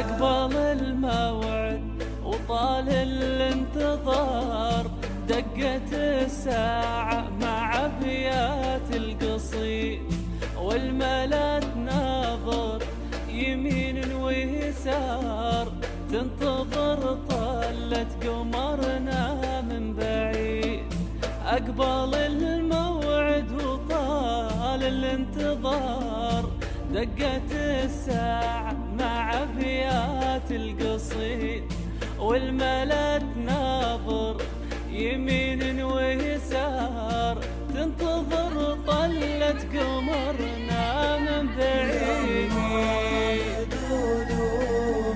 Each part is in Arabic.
أقبل الموعد وطال الانتظار، دقت الساعة مع أبيات القصيد، والملا تناظر يمين ويسار، تنتظر طلة قمرنا من بعيد. أقبل الموعد وطال الانتظار، دقت الساعة مع أبيات القصيد، والملا تناظر يمين ويسار، تنتظر طلة قمرنا من بعيد.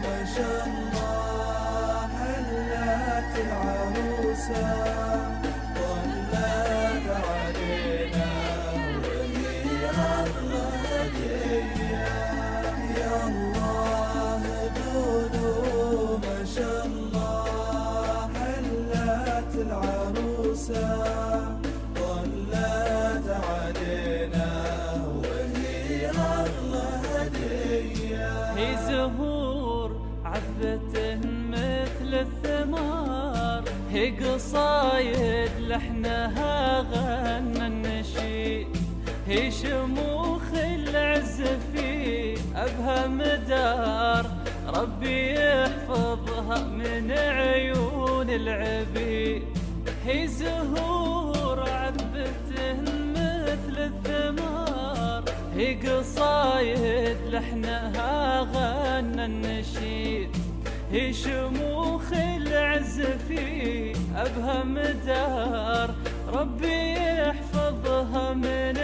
ما شاء الله هلت العروسة، طلت علينا وهي أغلى هدية. يا الله دودو ما شاء الله هلت العروسة، طلت علينا وهي أغلى هدية. هي زهور عذبة مثل الثمار، هي قصايد لحنها غنى النشيد، هي شموخ العز في أبهى مدار، ربي يحفظها من عيون العبيد. هي زهور عذبة مثل الثمار، هي قصايد لحنها غنى النشيد، هي شموخ العز في أبهى مدار، ربي يحفظها من